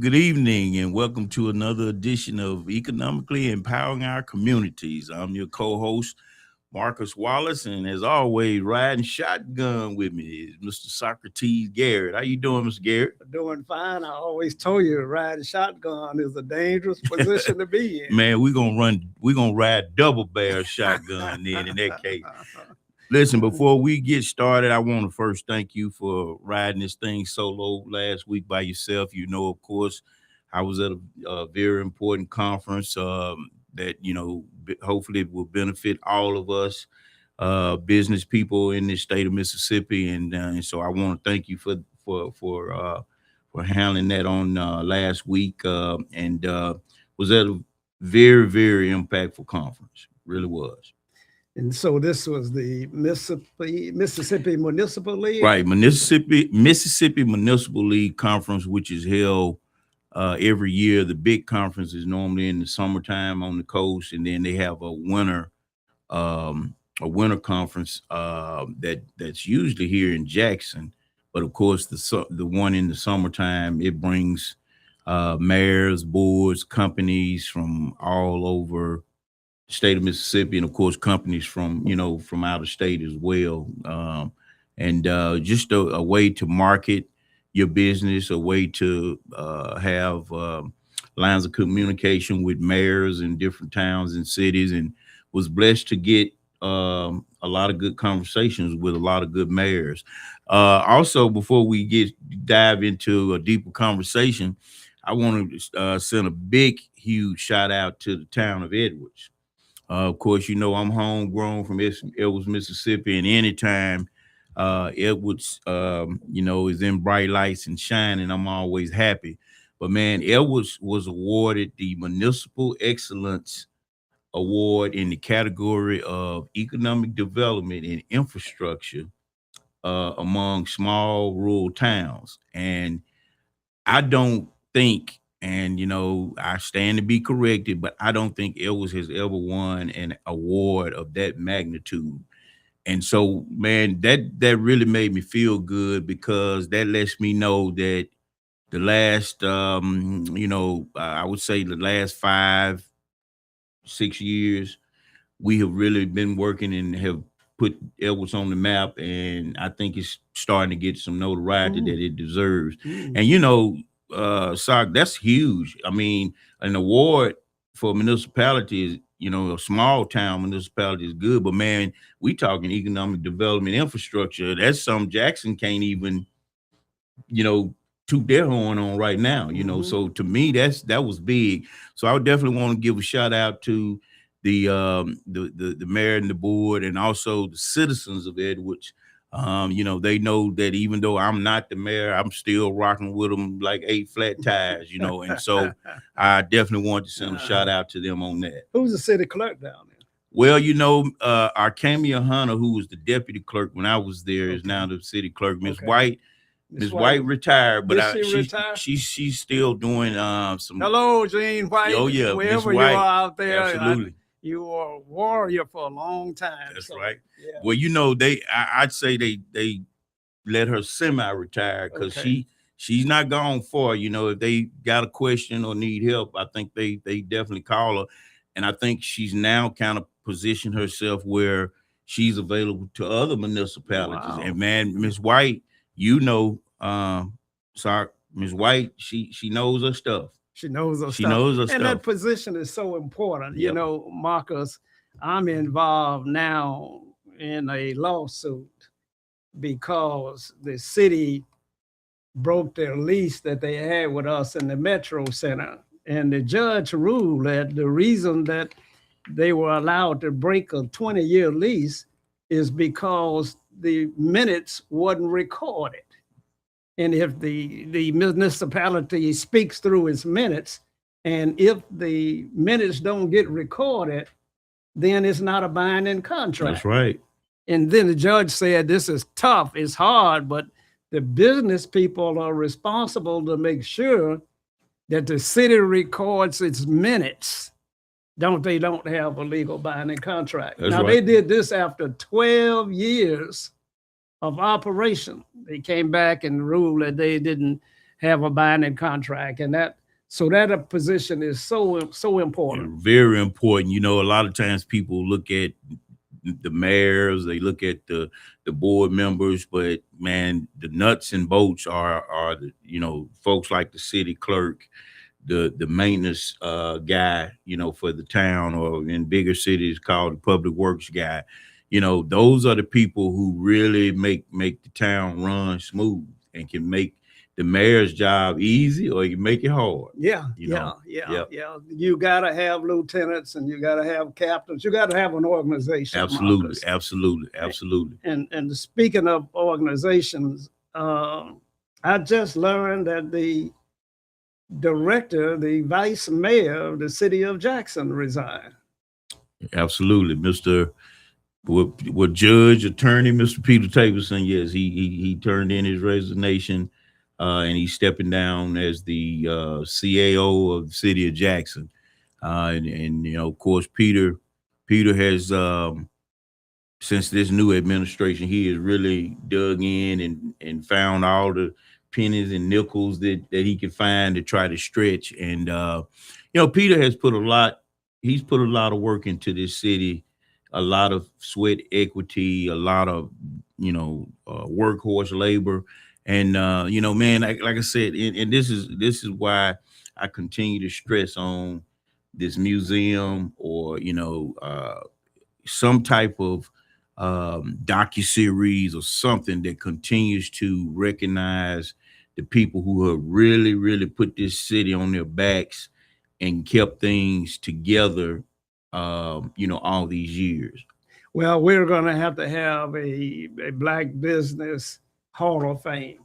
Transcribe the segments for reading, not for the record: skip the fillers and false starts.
Good evening, and welcome to another edition of Economically Empowering Our Communities. I'm your co-host, Marcus Wallace, and as always, riding shotgun with me is Mr. Socrates Garrett. How you doing, Mr. Garrett? Doing fine. I always told you riding shotgun is a dangerous position to be in. Man, we're gonna ride double barrel shotgun then in that case. Listen, before we get started, I want to first thank you for riding this thing solo last week by yourself. You know, of course, I was at a very important conference that, hopefully will benefit all of us business people in the state of Mississippi. And so I want to thank you for handling that on last week. And was at a very, very impactful conference. Really was. And so this was the Mississippi Municipal League? Right, Mississippi Municipal League Conference, which is held every year. The big conference is normally in the summertime on the coast, and then they have a winter conference that's usually here in Jackson. But of course, the one in the summertime, it brings mayors, boards, companies from all over state of Mississippi, and of course companies from out of state as well, and just a way to market your business, a way to have lines of communication with mayors in different towns and cities, and was blessed to get a lot of good conversations with a lot of good mayors. Also, before we dive into a deeper conversation, I want to send a big, huge shout out to the town of Edwards. Of course, I'm homegrown from Edwards, Mississippi, and anytime Edwards, is in bright lights and shining, I'm always happy. But man, Edwards was awarded the Municipal Excellence Award in the category of economic development and infrastructure among small rural towns. And I don't think, and I stand to be corrected, but I don't think Edwards has ever won an award of that magnitude. And so, man, that really made me feel good, because that lets me know that the last, I would say the last 5-6 years, we have really been working and have put Edwards on the map, and I think it's starting to get some notoriety that it deserves. And Sock, that's huge. I mean, an award for municipality is, a small town municipality is good, but man, we talking economic development infrastructure. That's something Jackson can't even, toot their horn on right now. So to me, that was big. So I would definitely want to give a shout out to the mayor and the board, and also the citizens of Edwards. They know that even though I'm not the mayor, I'm still rocking with them like 8 flat tires, and so I definitely want to send a shout out to them on that. Who's the city clerk down there? Well, Arcamia Hunter, who was the deputy clerk when I was there, is now the city clerk. Miss White. Miss White retired, but she's still doing some. Hello, Jean White. Oh yeah, wherever you are out there. Absolutely. You were a warrior for a long time. That's right. Yeah. Well, I'd say they let her semi-retire, because she's not gone far. If they got a question or need help, I think they definitely call her. And I think she's now kind of positioned herself where she's available to other municipalities. Wow. And man, Miss White, Miss White, she knows her stuff. She knows her stuff. And that position is so important. Yep. Marcus, I'm involved now in a lawsuit because the city broke their lease that they had with us in the Metro Center. And the judge ruled that the reason that they were allowed to break a 20-year lease is because the minutes wasn't recorded. And if the municipality speaks through its minutes, and if the minutes don't get recorded, then it's not a binding contract. That's right. And then the judge said, this is tough, it's hard, but the business people are responsible to make sure that the city records its minutes. They don't have a legal binding contract. That's now, right. They did this after 12 years of operation. They came back and ruled that they didn't have a binding contract, and that a position is so important. Very important. You know, a lot of times people look at the mayors, they look at the board members, but man, the nuts and bolts are the, you know, folks like the city clerk, the maintenance guy, you know, for the town, or in bigger cities called the public works guy. You know, those are the people who really make the town run smooth and can make the mayor's job easy, or you can make it hard. Yeah, You know. Yep. yeah. You got to have lieutenants and you got to have captains. You got to have an organization. Absolutely, Marcus. absolutely, absolutely. And speaking of organizations, I just learned that the director, the vice mayor of the city of Jackson resigned. Absolutely, Mr. What judge attorney Mr. Peter Tableson? Yes, he turned in his resignation, and he's stepping down as the CAO of the city of Jackson. And you know, of course, Peter has since this new administration, he has really dug in and found all the pennies and nickels that he could find to try to stretch. And you know, Peter has put a lot. He's put a lot of work into this city, a lot of sweat equity, a lot of, you know, workhorse labor, and you know, man, like I said, and this is why I continue to stress on this museum, or you know, some type of docu-series or something that continues to recognize the people who have really put this city on their backs and kept things together, you know, all these years. Well, we're going to have a Black Business Hall of Fame.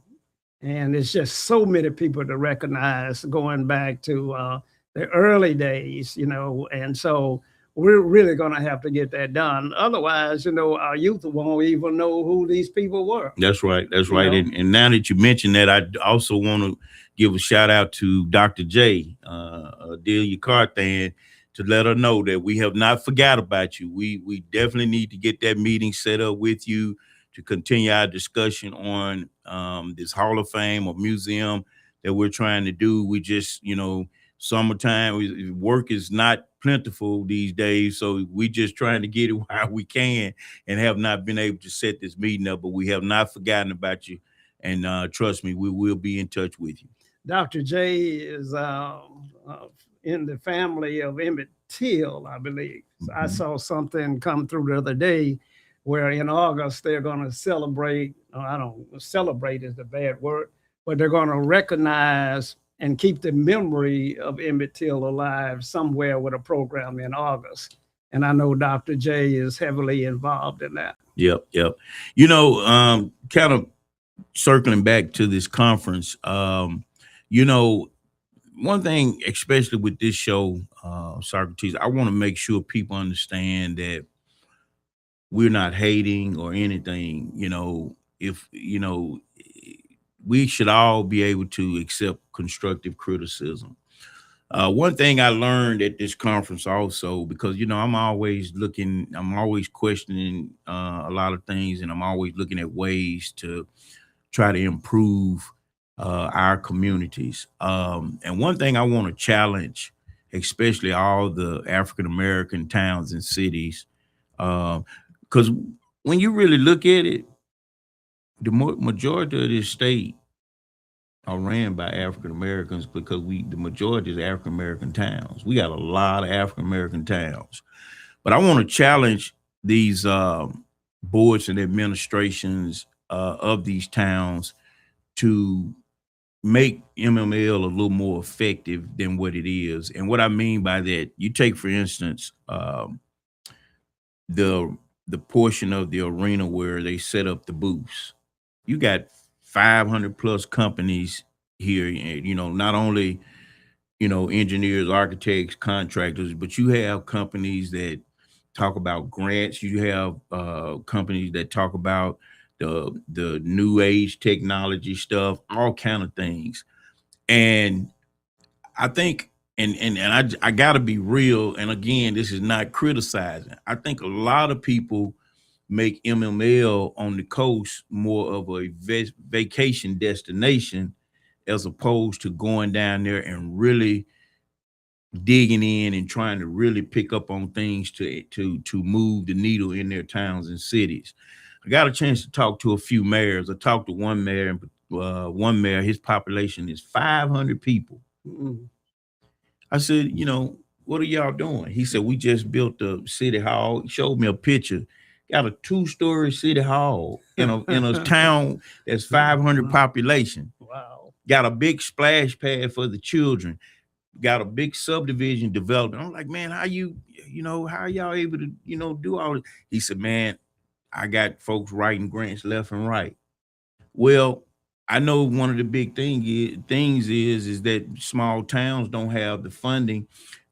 And it's just so many people to recognize going back to the early days, you know. And so we're really going to have to get that done. Otherwise, you know, our youth won't even know who these people were. That's right. That's right. And now that you mentioned that, I also want to give a shout out to Dr. J, Delia Carthan, to let her know that we have not forgot about you. We definitely need to get that meeting set up with you to continue our discussion on this Hall of Fame or museum that we're trying to do. We just, you know, summertime, work is not plentiful these days, so we just trying to get it while we can, and have not been able to set this meeting up, but we have not forgotten about you, and trust me, we will be in touch with you. Dr. J is in the family of Emmett Till, I believe. Mm-hmm. I saw something come through the other day where in August they're going to celebrate, I don't, celebrate is the bad word, but they're going to recognize and keep the memory of Emmett Till alive somewhere with a program in August. And I know Dr. J is heavily involved in that. Yep. You know, kind of circling back to this conference, you know, one thing, especially with this show, Socrates, I want to make sure people understand that we're not hating or anything. You know, if, you know, we should all be able to accept constructive criticism. One thing I learned at this conference also, because, you know, I'm always questioning a lot of things, and I'm always looking at ways to try to improve our communities. And one thing I want to challenge, especially all the African-American towns and cities, because when you really look at it, the majority of this state are ran by African Americans, because the majority is African American towns. We got a lot of African American towns, but I want to challenge these boards and administrations of these towns to make MML a little more effective than what it is. And what I mean by that, you take, for instance, the portion of the arena where they set up the booths. You got 500 plus companies here, you know, not only, you know, engineers, architects, contractors, but you have companies that talk about grants. You have companies that talk about the new age technology stuff, all kind of things. And I think, and I got to be real. And again, this is not criticizing. I think a lot of people make MML on the coast more of a vacation destination as opposed to going down there and really digging in and trying to really pick up on things to move the needle in their towns and cities. I got a chance to talk to a few mayors. I talked to one mayor, his population is 500 people. Mm. I said, what are y'all doing? He said, we just built a city hall. He showed me a picture. Got a 2-story city hall in a town that's 500 population. Wow. Got a big splash pad for the children. Got a big subdivision development. I'm like, man, how are y'all able to, do all this? He said, man, I got folks writing grants left and right. Well, I know one of the big things is that small towns don't have the funding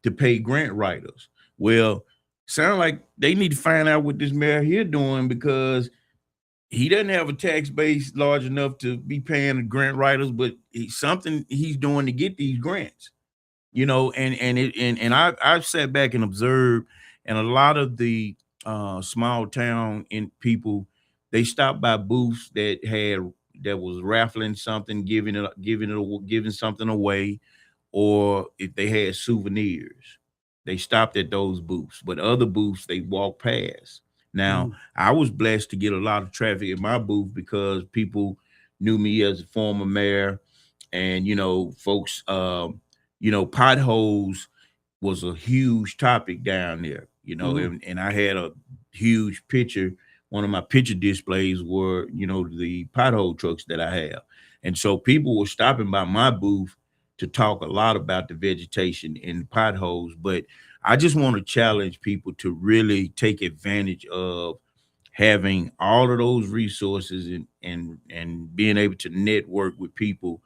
to pay grant writers. Well, sound like they need to find out what this mayor here doing, because he doesn't have a tax base large enough to be paying the grant writers, but something he's doing to get these grants. I've sat back and observed, and a lot of the small town in people, they stopped by booths that was raffling something, giving something away, or if they had souvenirs, they stopped at those booths. But other booths they walked past. Now, I was blessed to get a lot of traffic in my booth because people knew me as a former mayor, and folks, potholes was a huge topic down there, and I had a huge picture. One of my picture displays were, the pothole trucks that I have. And so people were stopping by my booth to talk a lot about the vegetation and the potholes. But I just want to challenge people to really take advantage of having all of those resources and being able to network with people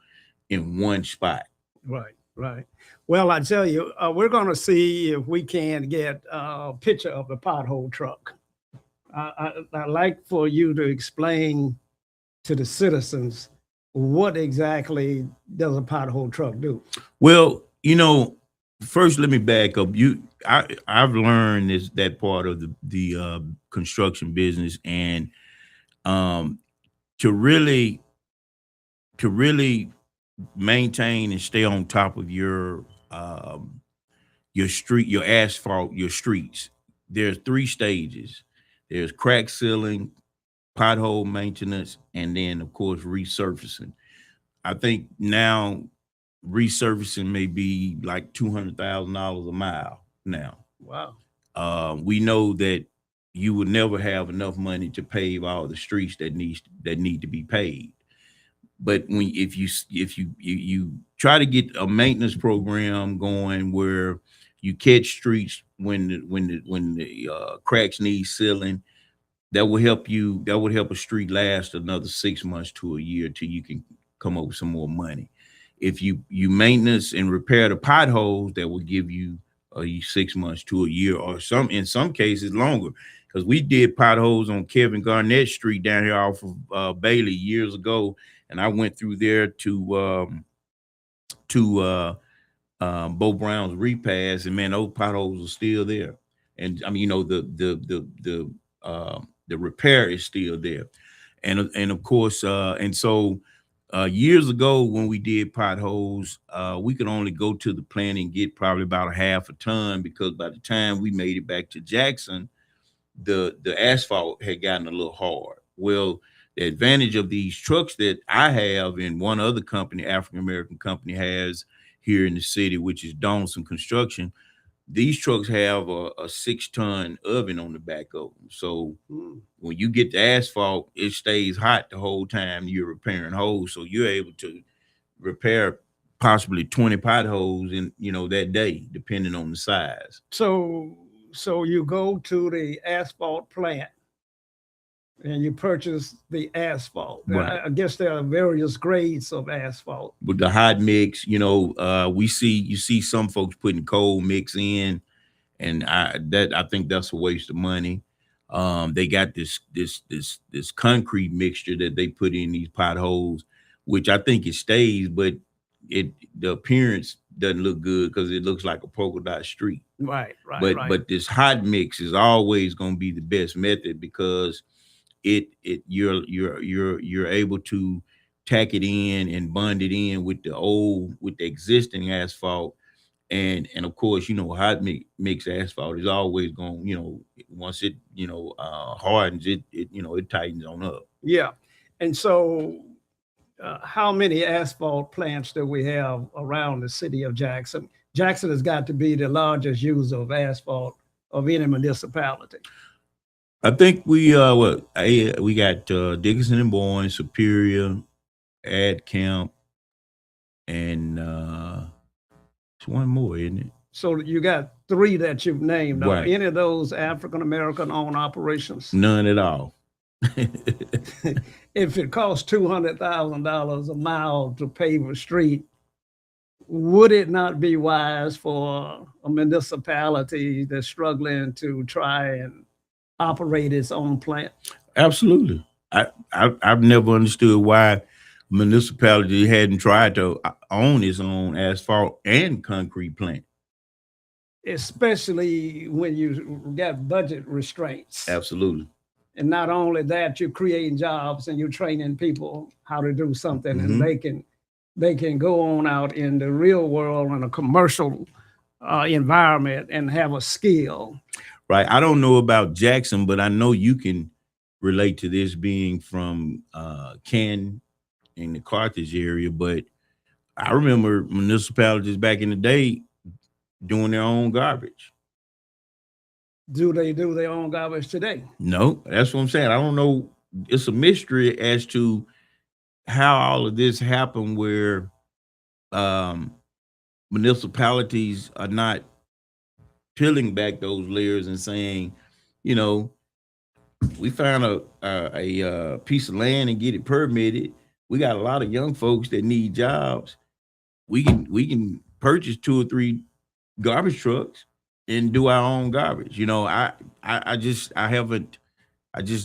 in one spot. Right, right. Well, I tell you, we're going to see if we can get a picture of the pothole truck. I'd like for you to explain to the citizens what exactly does a pothole truck do. Well, first let me back up. I've learned that part of the construction business, and to really maintain and stay on top of your street, your asphalt, your streets. There's 3 stages. There's crack sealing, pothole maintenance, and then of course resurfacing. I think now resurfacing may be like $200,000 a mile now. Wow. We know that you would never have enough money to pave all the streets that need to be paved. But if you try to get a maintenance program going where you catch streets when the cracks need sealing, that will help you. That would help a street last another 6 months to a year till you can come up with some more money. If you maintenance and repair the potholes, that will give you 6 months to a year, or in some cases longer. Because we did potholes on Kevin Garnett Street down here off of Bailey years ago, and I went through there Bo Brown's repass, and man, those potholes are still there. And I mean, the repair is still there, and of course, and so years ago when we did potholes, we could only go to the plant and get probably about a half a ton, because by the time we made it back to Jackson, the asphalt had gotten a little hard. Well, the advantage of these trucks that I have and one other company, African American company, has here in the city, which is Donaldson Construction, these trucks have a 6-ton oven on the back of them. So when you get the asphalt, it stays hot the whole time you're repairing holes. So you're able to repair possibly 20 potholes in that day, depending on the size. So you go to the asphalt plant and you purchase the asphalt. Right. I guess there are various grades of asphalt. With the hot mix, you see some folks putting cold mix in, and I think that's a waste of money. They got this concrete mixture that they put in these potholes, which I think it stays, but the appearance doesn't look good because it looks like a polka dot street. Right. But this hot mix is always going to be the best method, because you're able to tack it in and bond it in with the existing asphalt. And of course, hot mix asphalt is always going, once it, hardens, it tightens on up. Yeah. And so how many asphalt plants do we have around the city of Jackson? Jackson has got to be the largest user of asphalt of any municipality. I think we got Dickinson and Boyne, Superior, Ad Camp, and it's one more, isn't it? So you got three that you've named. Are Right. any of those African American owned operations? None at all. If it costs $200,000 a mile to pave a street, would it not be wise for a municipality that's struggling to try and operate its own plant? Absolutely. I've never understood why municipality hadn't tried to own its own asphalt and concrete plant. Especially when you got budget restraints. Absolutely. And not only that, you're creating jobs and you're training people how to do something, and they can go on out in the real world in a commercial environment and have a skill. Right. I don't know about Jackson, but I know you can relate to this being from Canton in the Carthage area. But I remember municipalities back in the day doing their own garbage. Do they do their own garbage today? No, that's what I'm saying. I don't know. It's a mystery as to how all of this happened where municipalities are not peeling back those layers and saying, we found a piece of land and get it permitted. We got a lot of young folks that need jobs. We can purchase 2 or 3 garbage trucks and do our own garbage. I just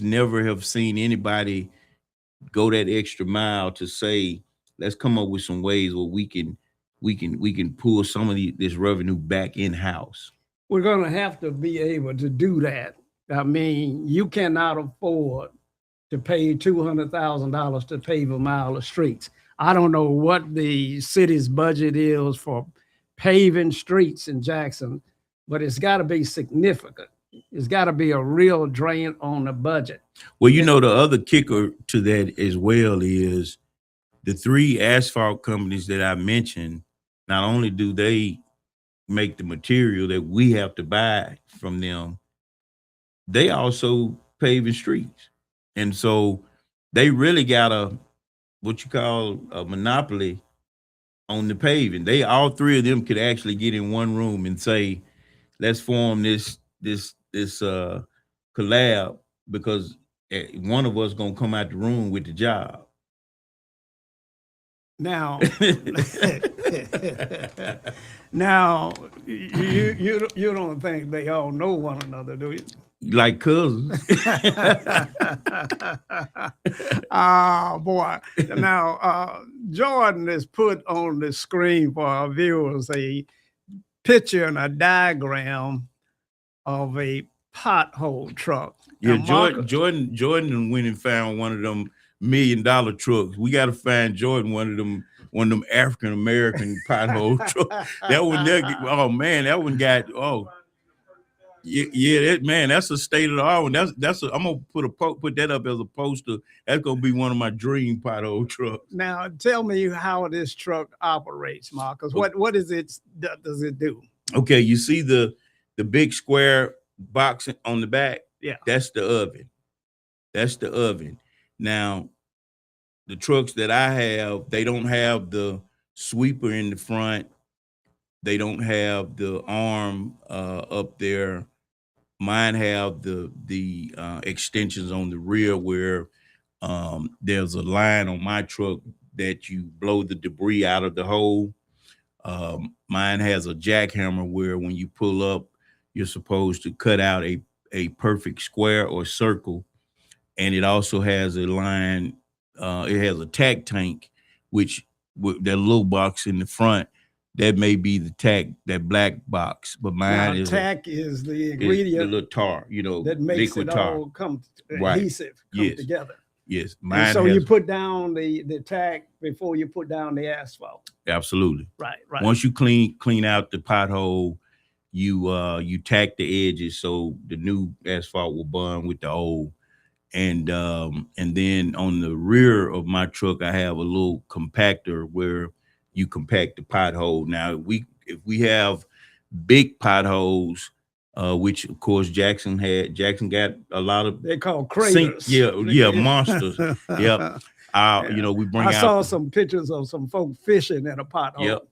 never have seen anybody go that extra mile to say, let's come up with some ways where we can pull some of this revenue back in house. We're going to have to be able to do that. I mean, you cannot afford to pay $200,000 to pave a mile of streets. I don't know what the city's budget is for paving streets in Jackson, but it's got to be significant. It's got to be a real drain on the budget. Well, the other kicker to that as well is the 3 asphalt companies that I mentioned. Not only do they make the material that we have to buy from them, they also paving streets. And so they really got what you call a monopoly on the paving. All 3 of them could actually get in one room and say, let's form this collab, because one of us gonna come out the room with the job. Now, you don't think they all know one another, do you? Like cousins. Oh boy. Now, Jordan has put on the screen for our viewers a picture and a diagram of a pothole truck. Yeah, Jordan went and found one of them $1 million trucks. We got to find Jordan one of them African American pothole trucks. That one there, oh man, that one got that's a state of the art one. I'm gonna put that up as a poster. That's gonna be one of my dream pothole trucks. Now tell me how this truck operates, Marcus. What is it? Does it do? Okay, you see the big square box on the back? Yeah, that's the oven. Now, the trucks that I have, they don't have the sweeper in the front. They don't have the arm up there. Mine have the extensions on the rear where there's a line on my truck that you blow the debris out of the hole. Mine has a jackhammer where when you pull up, you're supposed to cut out a perfect square or circle. And it also has a line, it has a tack tank, which with that little box in the front, that may be the tack, that black box. But mine is tack is the ingredient, the little tar, that makes liquid it tar. all come adhesive, come together. Yes, And mine so has. you put down the tack before you put down the asphalt. Absolutely. Right. Once you clean out the pothole, you tack the edges so the new asphalt will bond with the old. And then on the rear of my truck, I have a little compactor where you compact the pothole. Now if we have big potholes, which of course Jackson got a lot of They call craters. Monsters. Yep. We bring I out saw some pictures of some folk fishing in a pothole. Yep.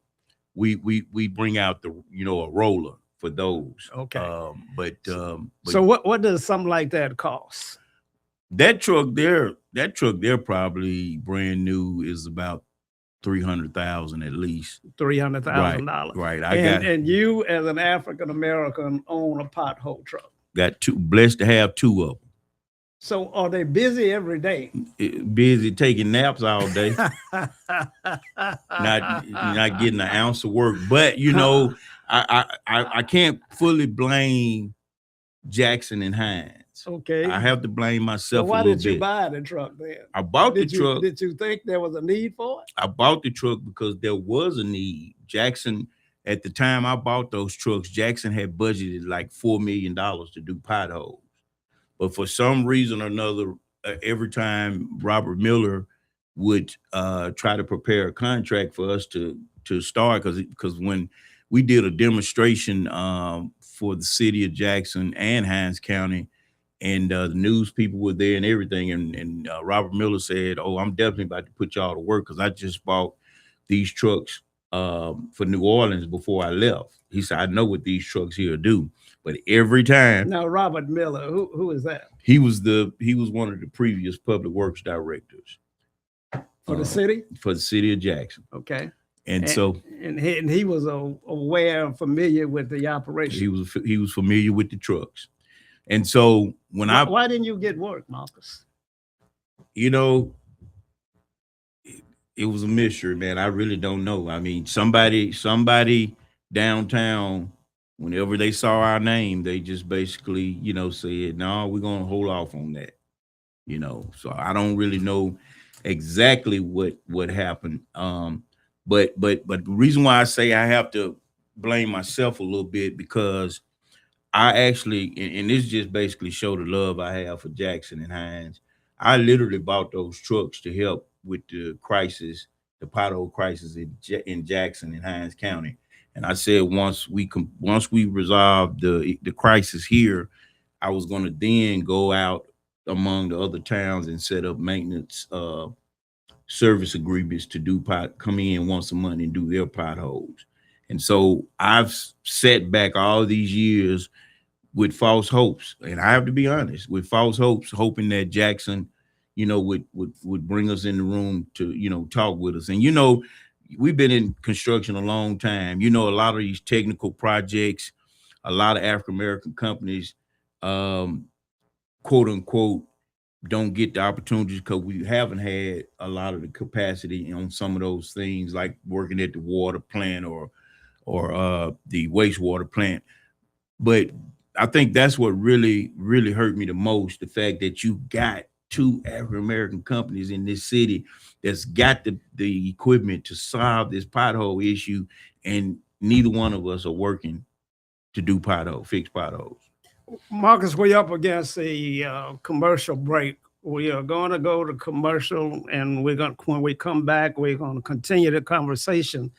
We bring out the a roller for those. Okay. But so what does something like that cost? That truck there probably brand new is about 300,000 at least. $300,000. Right. And you as an African American own a pothole truck. Got two, blessed to have two of them. So are they busy every day? Busy taking naps all day. not getting an ounce of work. But I can't fully blame Jackson and Hines. Okay. I have to blame myself so why a little did you bit. buy the truck then? I bought the truck. Did you think there was a need for it? I bought the truck because there was a need. Jackson, at the time I bought those trucks, Jackson had budgeted like $4 million to do potholes. But for some reason or another, every time Robert Miller would try to prepare a contract for us to start, because when we did a demonstration for the city of Jackson and Hines County, and the news people were there and everything, and Robert Miller said, "Oh, I'm definitely about to put y'all to work because I just bought these trucks for New Orleans before I left." He said, "I know what these trucks here do." But every time. Now, Robert Miller, who is that? He was one of the previous public works directors for the city. For the city of Jackson. Okay. And he was aware and familiar with the operation. He was familiar with the trucks. And so why didn't you get work, Marcus? It was a mystery, man. I really don't know. I mean, somebody downtown, whenever they saw our name, they just basically, said, "No, we're gonna hold off on that." So I don't really know exactly what happened. But the reason why I say I have to blame myself a little bit, because I actually, and this just basically show the love I have for Jackson and Hines. I literally bought those trucks to help with the crisis, the pothole crisis in Jackson and Hines County. And I said once we resolve the crisis here, I was going to then go out among the other towns and set up maintenance service agreements to come in once a month and do their potholes. And so I've sat back all these years with false hopes, and I have to be honest, with false hopes, hoping that Jackson, would bring us in the room to, talk with us. And we've been in construction a long time. A lot of these technical projects, a lot of African American companies, quote unquote, don't get the opportunities because we haven't had a lot of the capacity on some of those things, like working at the water plant or the wastewater plant. But I think that's what really, really hurt me the most, the fact that you got two African-American companies in this city that's got the equipment to solve this pothole issue, and neither one of us are working to fix potholes. Marcus, we're up against a commercial break. We are going to go to commercial, and when we come back, we're going to continue the conversation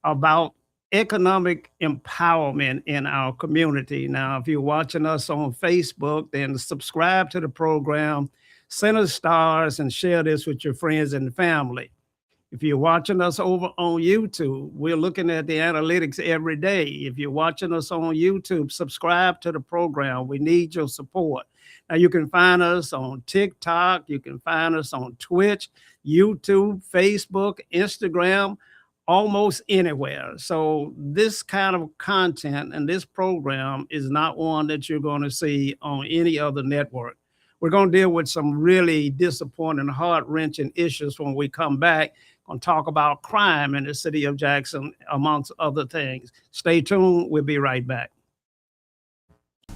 about economic empowerment in our community. Now, if you're watching us on Facebook, then subscribe to the program, send us stars, and share this with your friends and family. If you're watching us over on YouTube, we're looking at the analytics every day. If you're watching us on YouTube, subscribe to the program. We need your support. Now, you can find us on TikTok. You can find us on Twitch, YouTube, Facebook, Instagram, almost anywhere. So this kind of content and this program is not one that you're going to see on any other network. We're going to deal with some really disappointing, heart-wrenching issues when we come back. Going to talk about crime in the city of Jackson, amongst other things. Stay tuned. We'll be right back.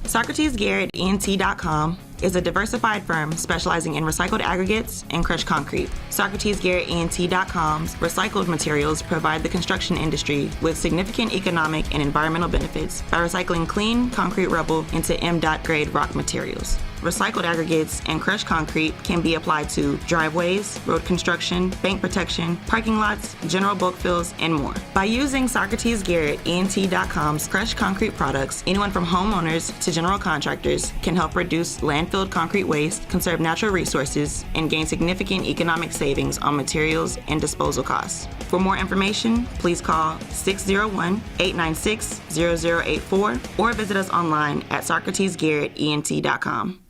Socrates Garrett ENT.com is a diversified firm specializing in recycled aggregates and crushed concrete. Socrates Garrett ENT.com's recycled materials provide the construction industry with significant economic and environmental benefits by recycling clean concrete rubble into M.Dot grade rock materials. Recycled aggregates and crushed concrete can be applied to driveways, road construction, bank protection, parking lots, general bulk fills, and more. By using Socrates Garrett ENT.com's crushed concrete products, anyone from homeowners to general contractors can help reduce landfilled concrete waste, conserve natural resources, and gain significant economic savings on materials and disposal costs. For more information, please call 601-896-0084 or visit us online at SocratesGarrettENT.com.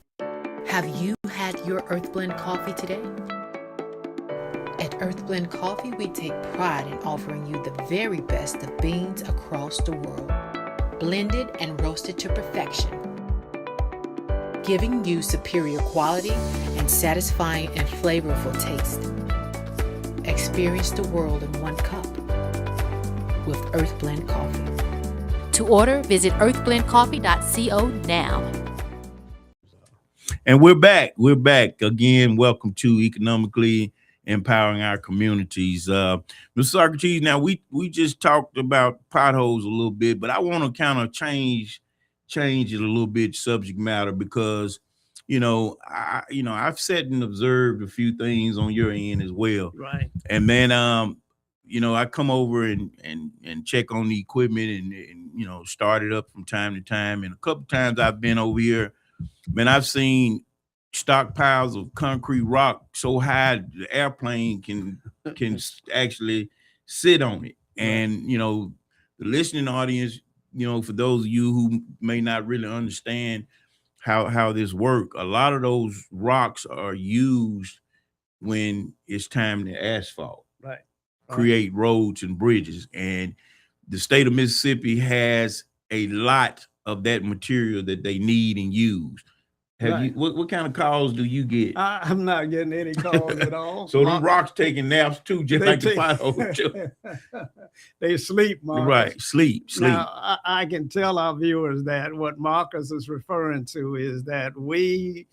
Have you had your Earth Blend coffee today? At Earth Blend Coffee, we take pride in offering you the very best of beans across the world, blended and roasted to perfection, giving you superior quality and satisfying and flavorful taste. Experience the world in one cup with Earth Blend Coffee. To order, visit earthblendcoffee.co now. And we're back. We're back again. Welcome to Economically Empowering Our Communities. Mr. Socrates, now we just talked about potholes a little bit, but I want to kind of change it a little bit, subject matter, because I've sat and observed a few things on your end as well. Right. And man, I come over and check on the equipment and start it up from time to time. And a couple times I've been over here, man, I've seen stockpiles of concrete rock so high the airplane can actually sit on it. And the listening audience, for those of you who may not really understand how this works, a lot of those rocks are used when it's time to asphalt, right, create roads and bridges. And the state of Mississippi has a lot of that material that they need and use. Have you what kind of calls do you get? I'm not getting any calls at all. So them rocks taking naps too, just like the potholes too. They sleep, Marcus. Right, sleep. Now, I can tell our viewers that what Marcus is referring to is that we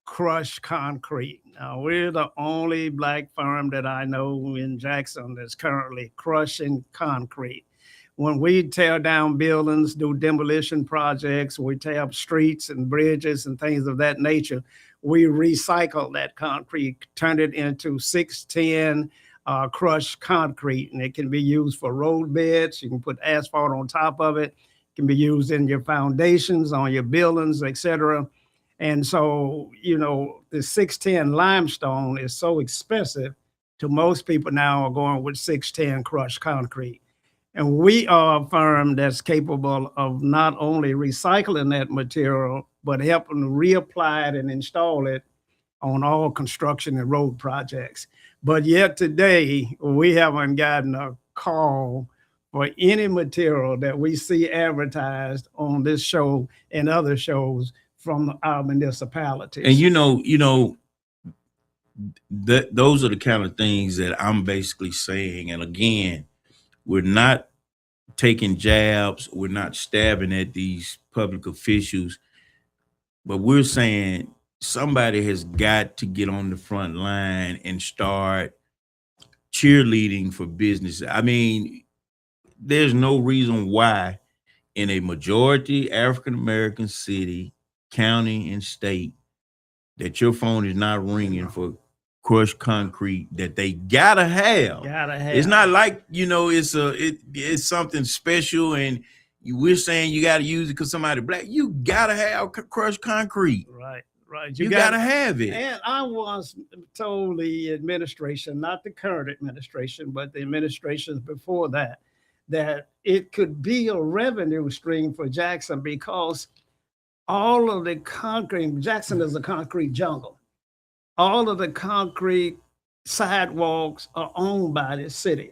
crush concrete. Now, we're the only Black firm that I know in Jackson that's currently crushing concrete. When we tear down buildings, do demolition projects, we tear up streets and bridges and things of that nature, we recycle that concrete, turn it into 610 crushed concrete, and it can be used for road beds. You can put asphalt on top of it. It can be used in your foundations, on your buildings, etc. And so, the 610 limestone is so expensive to most people now are going with 610 crushed concrete. And we are a firm that's capable of not only recycling that material, but helping to reapply it and install it on all construction and road projects. But yet today, we haven't gotten a call for any material that we see advertised on this show and other shows from our municipalities. And those are the kind of things that I'm basically saying. And again, we're not taking jabs. We're not stabbing at these public officials, but we're saying somebody has got to get on the front line and start cheerleading for business. I mean, there's no reason why in a majority African-American city, county, and state that your phone is not ringing for crushed concrete that they gotta have. It's not like it's something special and we're saying you gotta use it because somebody Black. You gotta have crushed concrete. Right. You gotta have it. And I once told the administration, not the current administration, but the administrations before that it could be a revenue stream for Jackson because all of the concrete, Jackson is a concrete jungle. All of the concrete sidewalks are owned by the city.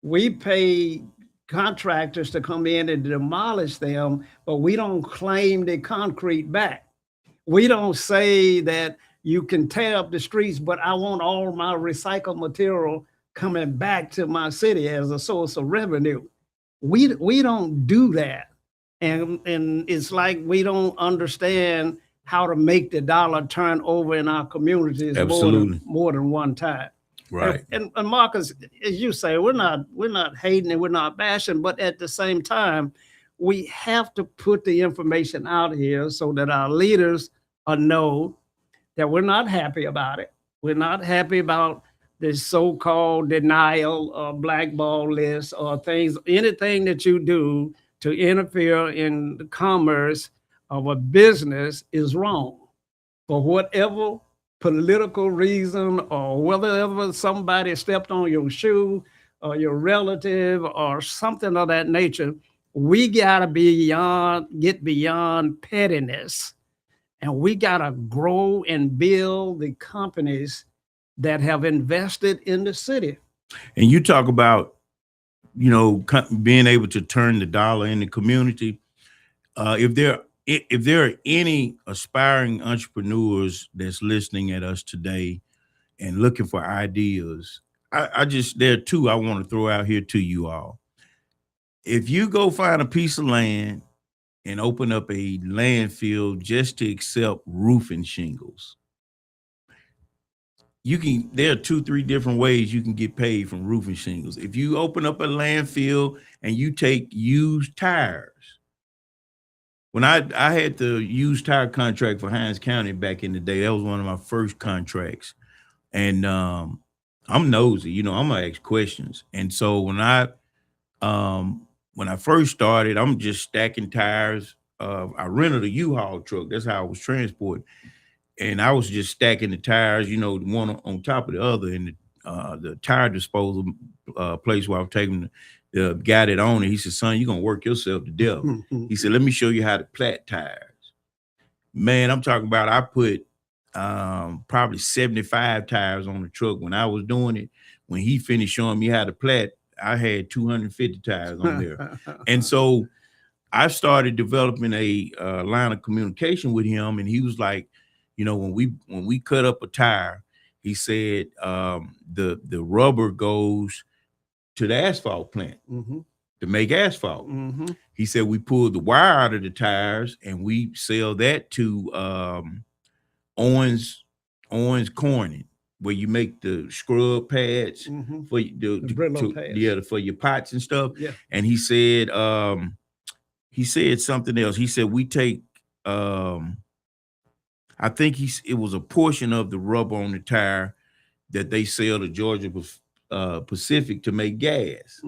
We pay contractors to come in and demolish them, but we don't claim the concrete back. We don't say that you can tear up the streets, but I want all my recycled material coming back to my city as a source of revenue. We don't do that. and it's like we don't understand how to make the dollar turn over in our communities Absolutely. more than one time. Right. And Marcus, as you say, we're not hating and we're not bashing, but at the same time, we have to put the information out here so that our leaders know that we're not happy about it. We're not happy about this so-called denial or blackball list or things, anything that you do to interfere in the commerce of a business is wrong for whatever political reason or whether somebody stepped on your shoe or your relative or something of that nature. We gotta get beyond pettiness, and we gotta grow and build the companies that have invested in the city. And you talk about, being able to turn the dollar in the community. If there are any aspiring entrepreneurs that's listening at us today and looking for ideas, there are two I want to throw out here to you all. If you go find a piece of land and open up a landfill just to accept roofing shingles, there are 2-3 different ways you can get paid from roofing shingles. If you open up a landfill and you take used tires. When I had the used tire contract for Hines County back in the day, that was one of my first contracts. And I'm nosy, I'm gonna ask questions. And so when I first started, I'm just stacking tires. I rented a U-Haul truck. That's how I was transporting. And I was just stacking the tires, one on top of the other. And the tire disposal place where I was taking the guy that owned it, he said, "Son, you're gonna work yourself to death." He said, "Let me show you how to plat tires." Man, I'm talking about I put probably 75 tires on the truck when I was doing it. When he finished showing me how to plat, I had 250 tires on there. And so I started developing a line of communication with him, and he was like, when we cut up a tire, he said the rubber goes to the asphalt plant to make asphalt. He said we pulled the wire out of the tires and we sell that to Owens Corning, where you make the scrub pads for for your pots and stuff. Yeah. And he said something else. He said we take I think it was a portion of the rubber on the tire that they sell to Georgia Pacific to make gas.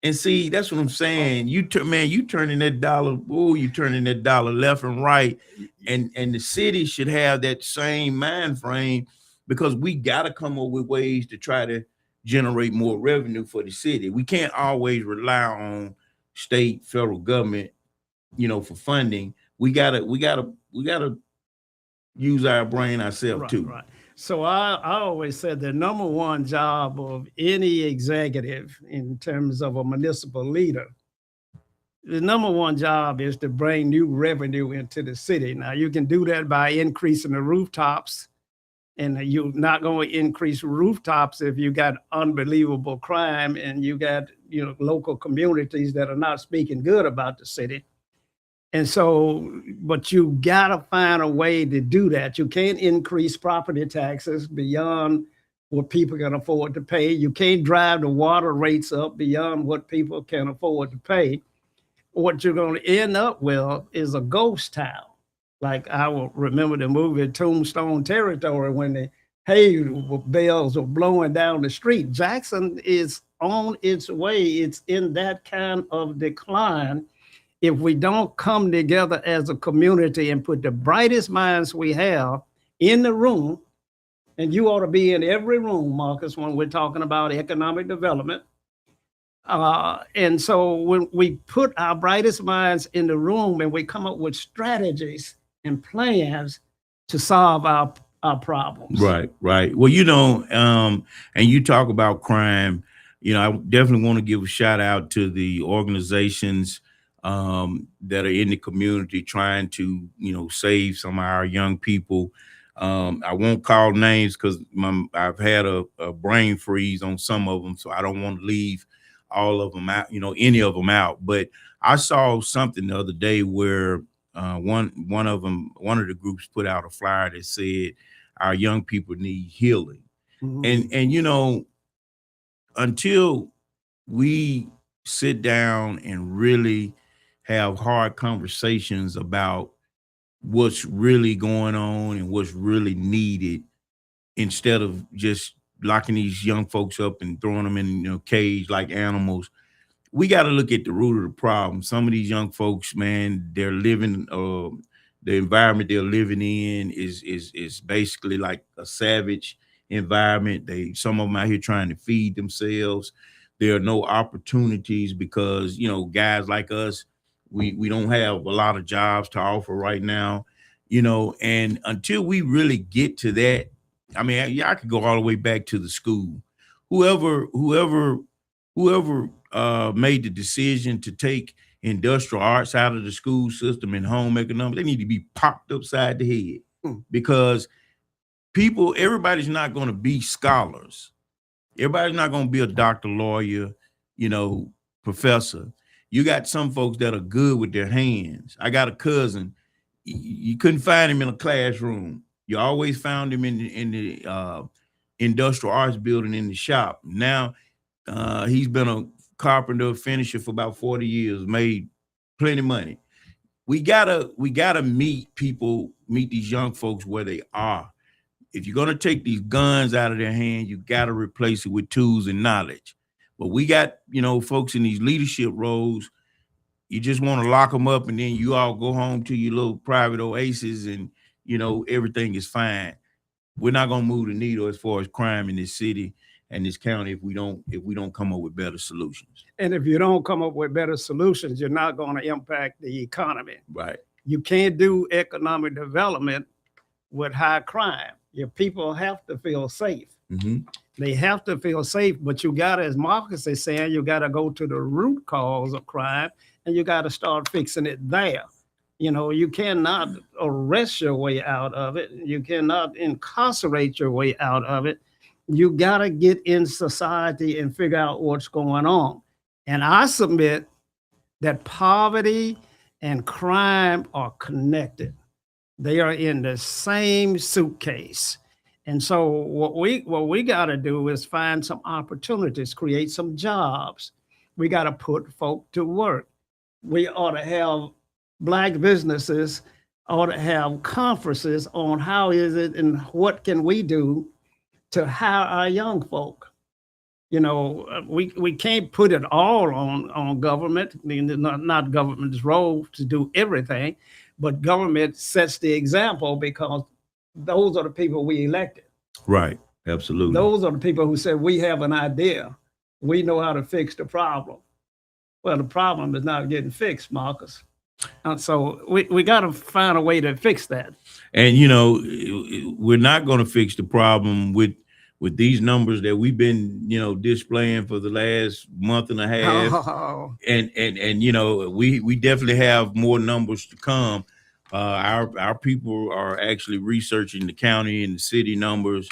And see, that's what I'm saying. You turning that dollar, you turning that dollar left and right. And the city should have that same mind frame, because we got to come up with ways to try to generate more revenue for the city. We can't always rely on state, federal government, for funding. We gotta use our brain ourselves too. Right. So I always said the number one job of any executive in terms of a municipal leader, the number one job is to bring new revenue into the city. Now you can do that by increasing the rooftops, and you're not going to increase rooftops if you got unbelievable crime and you got local communities that are not speaking good about the city. And so, but you gotta find a way to do that. You can't increase property taxes beyond what people can afford to pay. You can't drive the water rates up beyond what people can afford to pay. What you're going to end up with is a ghost town. Like I will remember the movie Tombstone Territory when the hay bells were blowing down the street. Jackson is on its way. It's in that kind of decline. If we don't come together as a community and put the brightest minds we have in the room, and you ought to be in every room, Marcus, when we're talking about economic development. And so when we put our brightest minds in the room and we come up with strategies and plans to solve our problems. Right. Well, and you talk about crime, I definitely want to give a shout out to the organizations that are in the community trying to, save some of our young people. I won't call names because I've had a brain freeze on some of them, so I don't want to leave all of them out, any of them out. But I saw something the other day where one of the groups put out a flyer that said our young people need healing. Mhm. And until we sit down and really have hard conversations about what's really going on and what's really needed, instead of just locking these young folks up and throwing them in cage like animals, we got to look at the root of the problem. Some of these young folks, man, they're living the environment they're living in is basically like a savage environment. Some of them out here trying to feed themselves. There are no opportunities because guys like us, we don't have a lot of jobs to offer right now, and until we really get to that, I mean, yeah, I could go all the way back to the school. Whoever made the decision to take industrial arts out of the school system and home economics, they need to be popped upside the head, because everybody's not going to be scholars. Everybody's not going to be a doctor, lawyer, professor. You got some folks that are good with their hands. I got a cousin. You couldn't find him in a classroom. You always found him in the industrial arts building in the shop. Now he's been a carpenter, finisher for about 40 years, made plenty of money. We gotta meet these young folks where they are. If you're gonna take these guns out of their hand, you gotta replace it with tools and knowledge. But we got, folks in these leadership roles. You just want to lock them up and then you all go home to your little private oasis and everything is fine. We're not gonna move the needle as far as crime in this city and this county if we don't come up with better solutions. And if you don't come up with better solutions, you're not going to impact the economy. Right. You can't do economic development with high crime. Your people have to feel safe. Mm-hmm. They have to feel safe, but you got to, as Marcus is saying, you got to go to the root cause of crime and you got to start fixing it there. You cannot arrest your way out of it. You cannot incarcerate your way out of it. You got to get in society and figure out what's going on. And I submit that poverty and crime are connected. They are in the same suitcase. And so what we got to do is find some opportunities, create some jobs. We got to put folk to work. We ought to have Black businesses, ought to have conferences on how is it and what can we do to hire our young folk. We can't put it all on government. I mean, not government's role to do everything, but government sets the example because those are the people we elected. Right. Absolutely. Those are the people who said, we have an idea. We know how to fix the problem. Well, the problem is not getting fixed, Marcus. And so we got to find a way to fix that. And, we're not going to fix the problem with these numbers that we've been, displaying for the last month and a half. Oh. And we definitely have more numbers to come. Our people are actually researching the county and the city numbers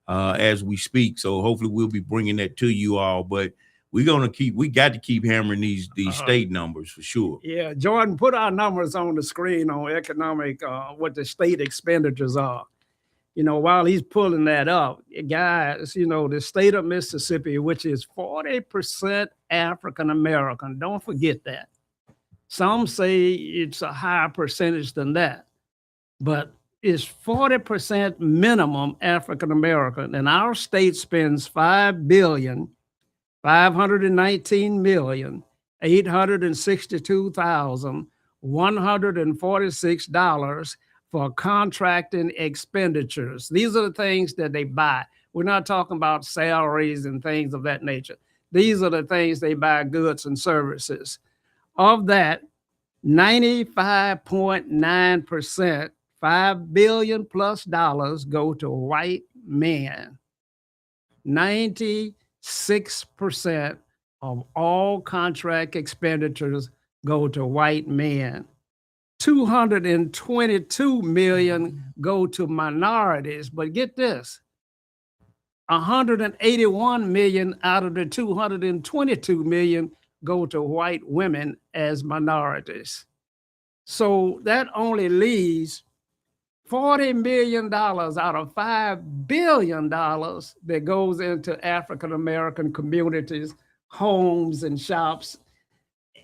as we speak. So hopefully we'll be bringing that to you all. But we got to keep hammering these state numbers for sure. Yeah, Jordan, put our numbers on the screen on economic, what the state expenditures are. While he's pulling that up, guys, the state of Mississippi, which is 40% African American, don't forget that. Some say it's a higher percentage than that, but it's 40% minimum African American, and our state spends $519,862,146 for contracting expenditures. These are the things that they buy. We're not talking about salaries and things of that nature. These are the things they buy, goods and services. Of that, 95.9%, $5 billion plus go to white men. 96% of all contract expenditures go to white men. 222 million go to minorities. But get this, 181 million out of the 222 million go to white women as minorities. So that only leaves $40 million out of $5 billion that goes into African-American communities, homes and shops.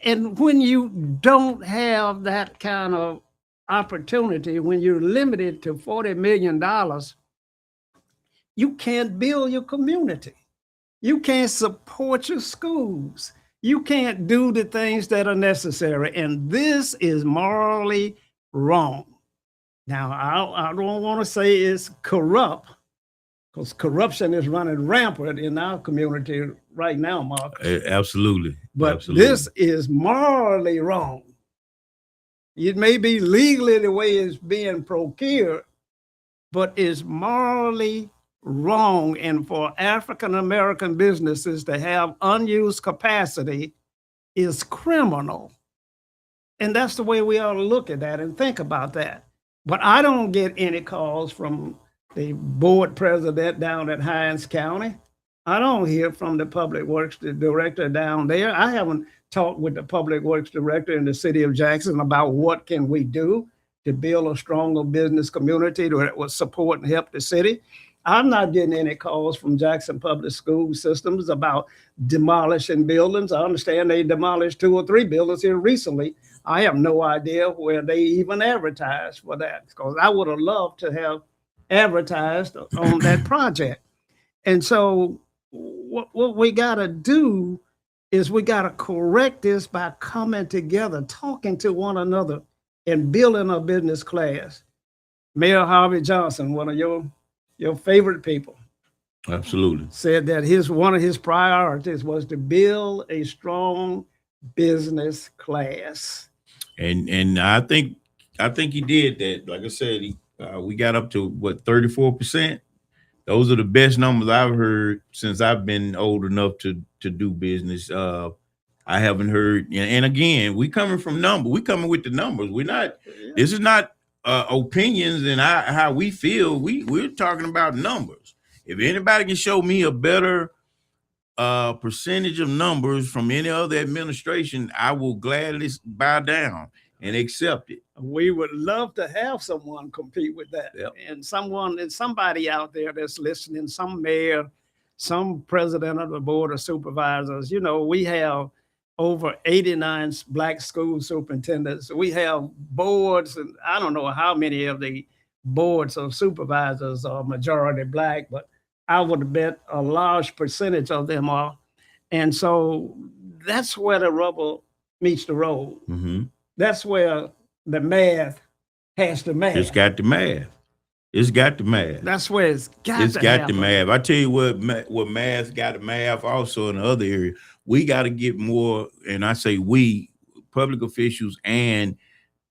And when you don't have that kind of opportunity, when you're limited to $40 million, you can't build your community. You can't support your schools. You can't do the things that are necessary. And this is morally wrong. Now, I don't want to say it's corrupt, because corruption is running rampant in our community right now, Mark. Absolutely. But Absolutely. this is morally wrong. It may be legally the way it's being procured, but it's morally wrong. And for African-American businesses to have unused capacity is criminal. And that's the way we ought to look at that and think about that. But I don't get any calls from the board president down at Hinds County. I don't hear from the public works director down there. I haven't talked with the public works director in the city of Jackson about what can we do to build a stronger business community that will support and help the city. I'm not getting any calls from Jackson Public School Systems about demolishing buildings. I understand they demolished 2 or 3 buildings here recently. I have no idea where they even advertised for that, because I would have loved to have advertised on that project. And so what we got to do is we got to correct this by coming together, talking to one another, and building a business class. Mayor Harvey Johnson, one of your favorite people, Absolutely. said that one of his priorities was to build a strong business class. And I think he did that. Like I said, we got up to what, 34%. Those are the best numbers I've heard since I've been old enough to do business. I haven't heard. And again, we coming from numbers. We coming with the numbers. We're not. This is not opinions and how we feel. We're talking about numbers. If anybody can show me a better percentage of numbers from any other administration, I will gladly bow down and accept it. We would love to have someone compete with that. Yep. And somebody out there that's listening, some mayor, some president of the board of supervisors. You know, we have over 89 black school superintendents. We have boards, and I don't know how many of the boards of supervisors are majority black, but I would bet a large percentage of them are. And so that's where the rubber meets the road. Mm-hmm. That's where the math has to math. It's got the math. It's got the math. That's where it's got to got happen. the math. I tell you what math got the math also in the other area. We got to get more, and I say we, public officials and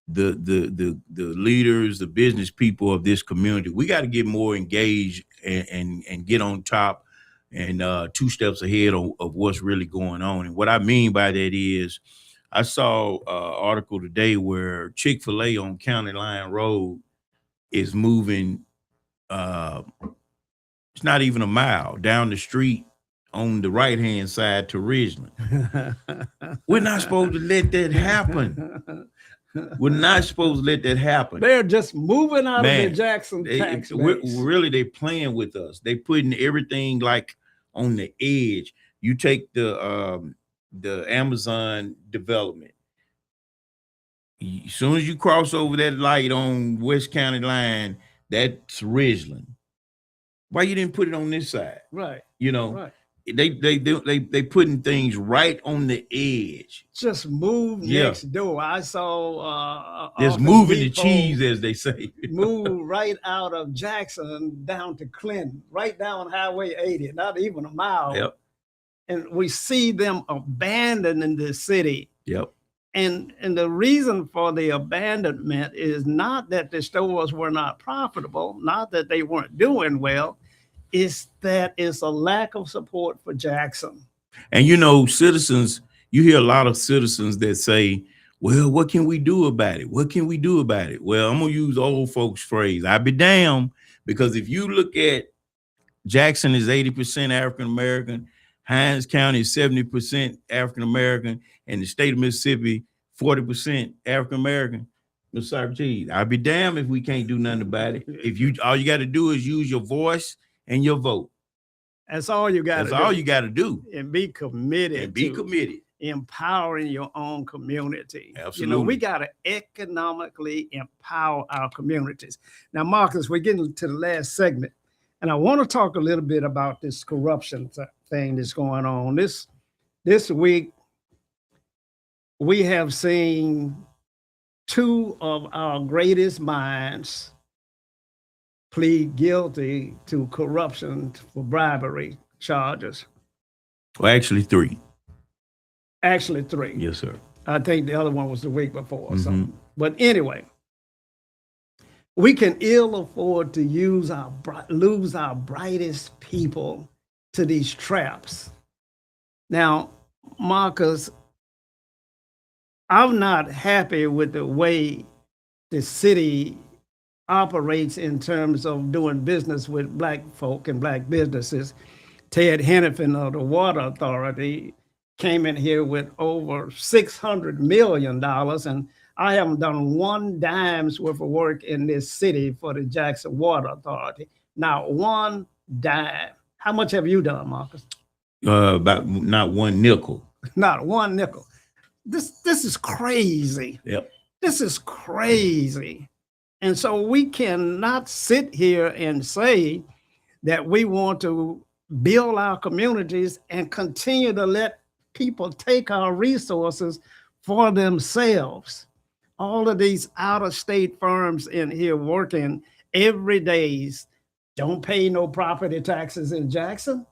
the leaders, the business people of this community, we got to get more engaged and get on top and 2 steps ahead of what's really going on. And what I mean by that is, I saw an article today where Chick-fil-A on County Line Road is moving. It's not even a mile down the street on the right-hand side to Ridgeland. We're not supposed to let that happen. We're not supposed to let that happen. They're just moving out of the Jackson tax base. Really, they playing with us. They putting everything like on the edge. You take the Amazon development. As soon as you cross over that light on West County Line, that's Ridgeland. Why you didn't put it on this side? Right. You know, right. They putting things right on the edge. Just move next door. I saw just moving the cheese, as they say. Move right out of Jackson down to Clinton, right down Highway 80, not even a mile. Yep. And we see them abandoning the city. Yep. And the reason for the abandonment is not that the stores were not profitable, not that they weren't doing well. It's that it's a lack of support for Jackson. And you know, citizens, you hear a lot of citizens that say, well, what can we do about it? What can we do about it? Well, I'm gonna use old folks' phrase. I be damned, because if you look at Jackson is 80% African American. Hines County is 70% African American, and the state of Mississippi 40% African American. Mr. Socrates, I'll be damned if we can't do nothing about it. If you all you got to do is use your voice and your vote. That's all you got to do. That's all you got to do. And be committed. And be committed. Empowering your own community. Absolutely. You know, we got to economically empower our communities. Now, Marcus, we're getting to the last segment, and I want to talk a little bit about this corruption thing that's going on. This week, we have seen two of our greatest minds plead guilty to corruption for bribery charges. Well, actually three. Actually three. Yes, sir. I think the other one was the week before or something. But anyway, we can ill afford to lose our brightest people to these traps. Now, Marcus, I'm not happy with the way the city operates in terms of doing business with Black folk and Black businesses. Ted Hennepin of the Water Authority came in here with over $600 million, and I haven't done one dime's worth of work in this city for the Jackson Water Authority. Not one dime. How much have you done, Marcus? About not one nickel. Not one nickel. This is crazy. Yep. This is crazy. And so we cannot sit here and say that we want to build our communities and continue to let people take our resources for themselves. All of these out-of-state firms in here working every day don't pay no property taxes in Jackson,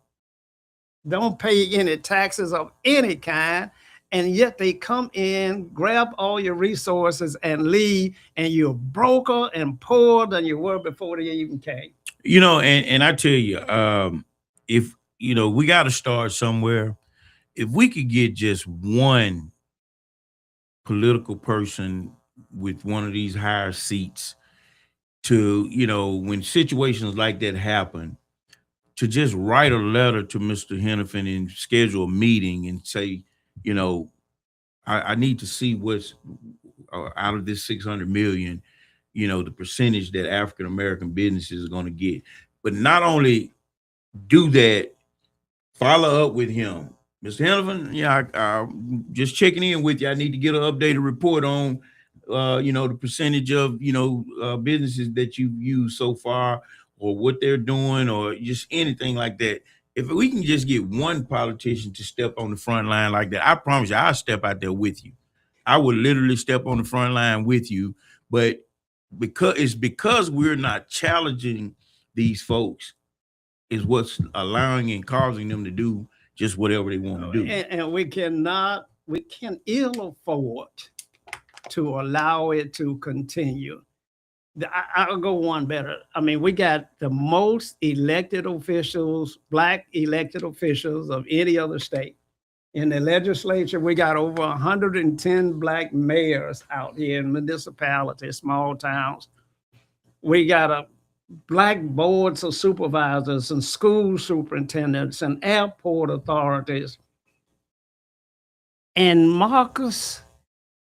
don't pay any taxes of any kind, and yet they come in, grab all your resources and leave, and you're broker and poorer than you were before they even came. You know, and I tell you, if, you know, we got to start somewhere. If we could get just one political person with one of these higher seats to, you know, when situations like that happen, to just write a letter to Mr. Hennepin and schedule a meeting and say, you know, I need to see what's out of this 600 million, you know, the percentage that African-American businesses are going to get. But not only do that, follow up with him. Mr. Hennepin, yeah, just checking in with you. I need to get an updated report on, you know, the percentage of, you know, businesses that you've used so far, or what they're doing, or just anything like that. If we can just get one politician to step on the front line like that, I promise you, I'll step out there with you. I would literally step on the front line with you. But because we're not challenging these folks is what's allowing and causing them to do just whatever they want to do. And we can ill afford to allow it to continue. I'll go one better. I mean, we got the most elected officials, Black elected officials of any other state. In the legislature, we got over 110 Black mayors out here in municipalities, small towns. We got a Black boards of supervisors and school superintendents and airport authorities. And Marcus,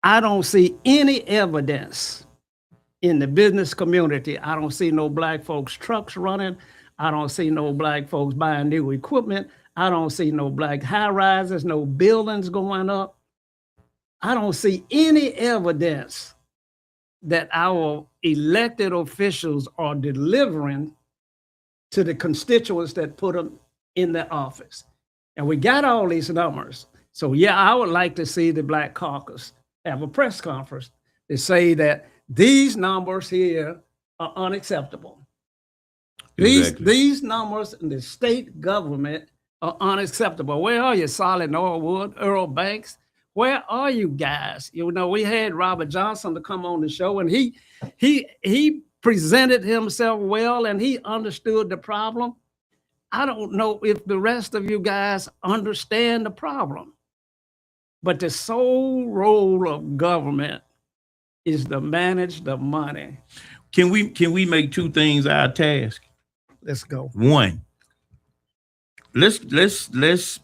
I don't see any evidence in the business community. I don't see no Black folks trucks running. I don't see no Black folks buying new equipment. I don't see no Black high rises, no buildings going up. I don't see any evidence that our elected officials are delivering to the constituents that put them in the office. And we got all these numbers. So yeah, I would like to see the Black Caucus have a press conference to say that these numbers here are unacceptable. Exactly. These numbers in the state government are unacceptable. Where are you, Solid Norwood, Earl Banks? Where are you guys? You know, we had Robert Johnson to come on the show, and he presented himself well, and he understood the problem. I don't know if the rest of you guys understand the problem, but the sole role of government is to manage the money. Can we make two things our task? Let's go. One, let's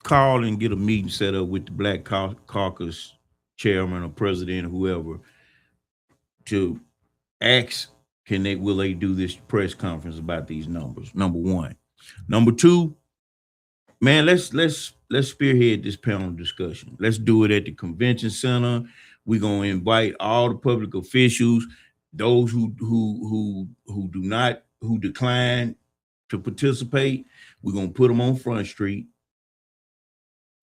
call and get a meeting set up with the Black Caucus chairman or president or whoever to ask, will they do this press conference about these numbers? Number one. Number two, man, let's spearhead this panel discussion. Let's do it at the convention center. We're gonna invite all the public officials, those who decline to participate. We're gonna put them on Front Street.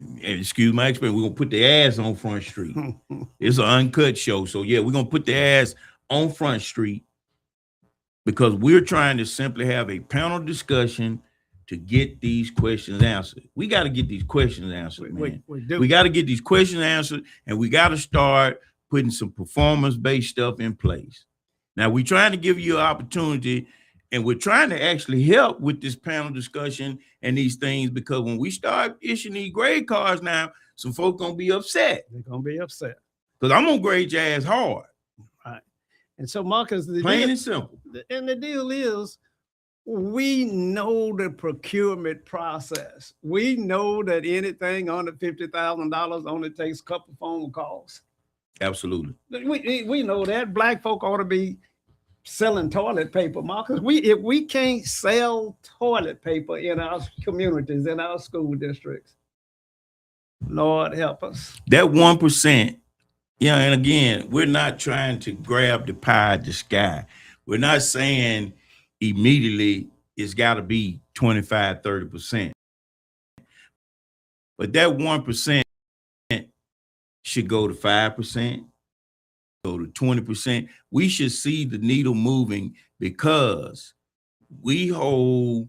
And excuse my expression, we're gonna put their ass on Front Street. It's an uncut show. So yeah, we're gonna put their ass on Front Street because we're trying to simply have a panel discussion to get these questions answered. We got to get these questions answered, man. We got to get these questions answered, and we got to start putting some performance-based stuff in place. Now, we're trying to give you an opportunity, and we're trying to actually help with this panel discussion and these things, because when we start issuing these grade cards now, some folks going to be upset. They're going to be upset. Because I'm going to grade your ass hard. Right. And so, Marcus, plain and simple. And the deal is, we know the procurement process. We know that anything under $50,000 only takes a couple phone calls. Absolutely. We know that. Black folk ought to be selling toilet paper, Marcus. If we can't sell toilet paper in our communities, in our school districts, Lord help us. That 1%, and again, we're not trying to grab the pie at the sky. We're not saying immediately it's got to be 25, 30%. But that 1% should go to 5%, go to 20%. We should see the needle moving because we hold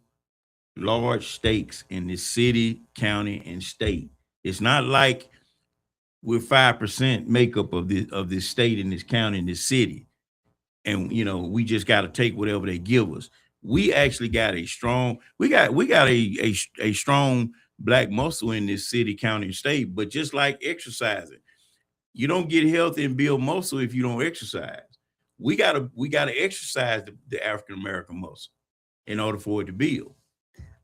large stakes in this city, county, and state. It's not like we're 5% makeup of this state and this county and this city. And we just got to take whatever they give us. We actually got a strong, we got a strong Black muscle in this city, county, and state. But just like exercising, you don't get healthy and build muscle if you don't exercise. We gotta exercise the African American muscle in order for it to build.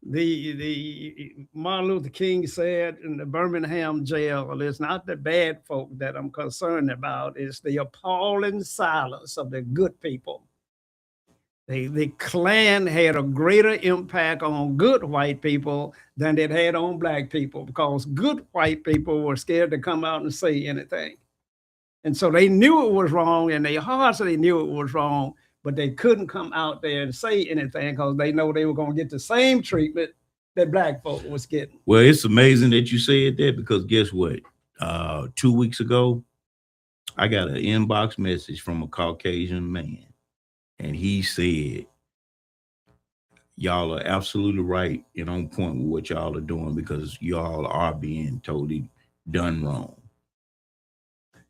The Martin Luther King said in the Birmingham jail, it's not the bad folk that I'm concerned about, it's the appalling silence of the good people. The Klan had a greater impact on good white people than it had on Black people, because good white people were scared to come out and say anything. And so they knew it was wrong, and their hearts they knew it was wrong, but they couldn't come out there and say anything because they know they were going to get the same treatment that Black folk was getting. Well, it's amazing that you said that, because guess what? 2 weeks ago, I got an inbox message from a Caucasian man, and he said, y'all are absolutely right and on point with what y'all are doing, because y'all are being totally done wrong.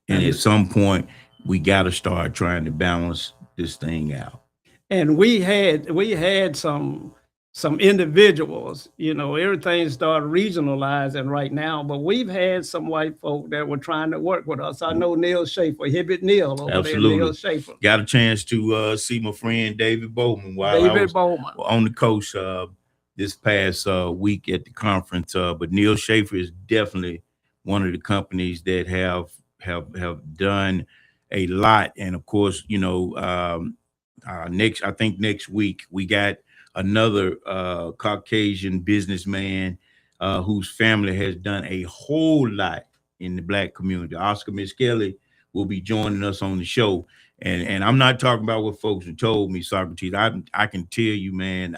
And at some point, we got to start trying to balance this thing out. And we had some individuals, everything started regionalizing right now, but we've had some white folk that were trying to work with us. I know Neil Schaefer, Hibbett Neil over Absolutely. there, Neil Schaefer. Got a chance to see my friend David Bowman while I was on the coast this past week at the conference. But Neil Schaefer is definitely one of the companies that have done a lot. And of course, next week we got another Caucasian businessman whose family has done a whole lot in the Black community. Oscar Miss Kelly will be joining us on the show. And I'm not talking about what folks have told me, Socrates. I can tell you, man,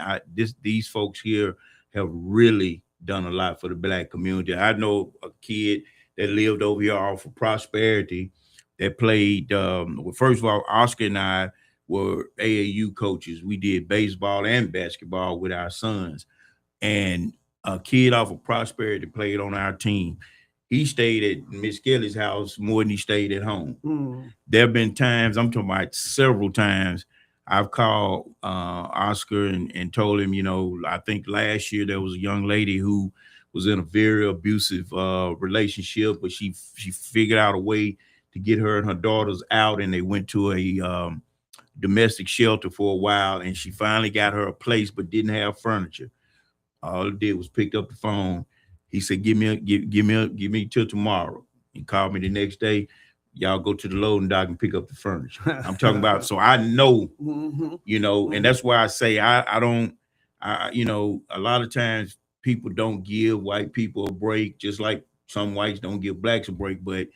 these folks here have really done a lot for the Black community. I know a kid that lived over here off of Prosperity that played, well, first of all, Oscar and I were AAU coaches. We did baseball and basketball with our sons. And a kid off of Prosperity played on our team. He stayed at Miss Kelly's house more than he stayed at home. There have been times, I'm talking about several times, I've called Oscar and told him, I think last year there was a young lady who was in a very abusive relationship, but she figured out a way to get her and her daughters out, and they went to a domestic shelter for a while, and she finally got her a place but didn't have furniture. All he did was picked up the phone. He said, give me till tomorrow. He called me the next day. Y'all go to the loading dock and pick up the furniture. I'm talking about, so I know, and that's why I say I don't, a lot of times people don't give white people a break, just like some whites don't give blacks a break, but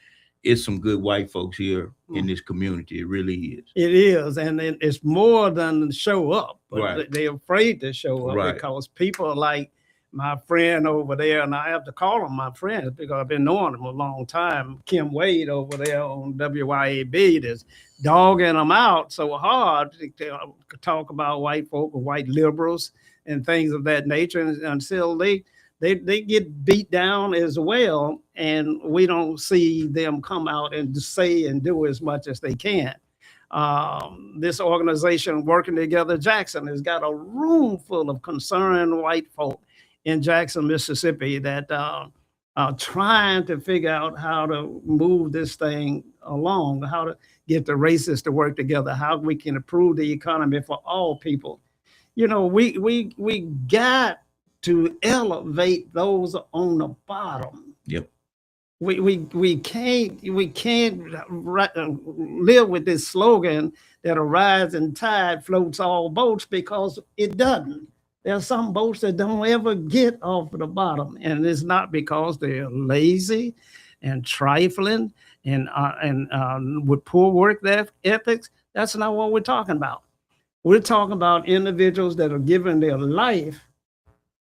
it's some good white folks here in this community. It really is. It is, and it's more than show up, but Right. they're afraid to show up Right. because people like my friend over there, and I have to call them my friends because I've been knowing them a long time. Kim Wade over there on WYAB that's dogging them out so hard to talk about white folk or white liberals and things of that nature, until they get beat down as well, and we don't see them come out and say and do as much as they can. This organization, Working Together Jackson, has got a room full of concerned white folk in Jackson, Mississippi, that are trying to figure out how to move this thing along, how to get the races to work together, how we can improve the economy for all people. We got to elevate those on the bottom. Yep. We can't live with this slogan that a rising tide floats all boats, because it doesn't. There are some boats that don't ever get off the bottom, and it's not because they're lazy and trifling and with poor work ethics. That's not what we're talking about. We're talking about individuals that are giving their life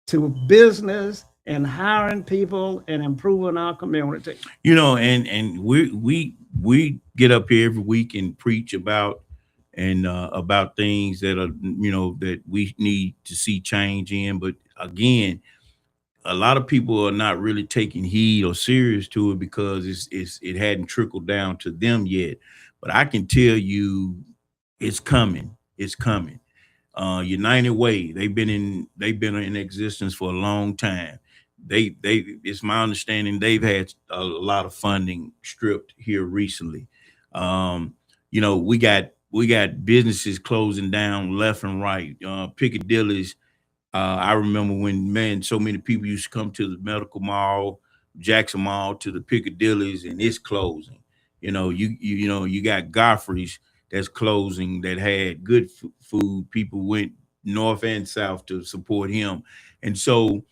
to business and hiring people and improving our community. And we get up here every week and preach about things that are, that we need to see change in. But again, a lot of people are not really taking heed or serious to it because it hadn't trickled down to them yet. But I can tell you, it's coming. It's coming. United Way, they've been in existence for a long time. It's my understanding they've had a lot of funding stripped here recently. We got businesses closing down left and right. Piccadilly's. I remember when, so many people used to come to the Medical Mall, Jackson Mall, to the Piccadilly's, and it's closing. You got Godfrey's that's closing, that had good food. People went north and south to support him. And so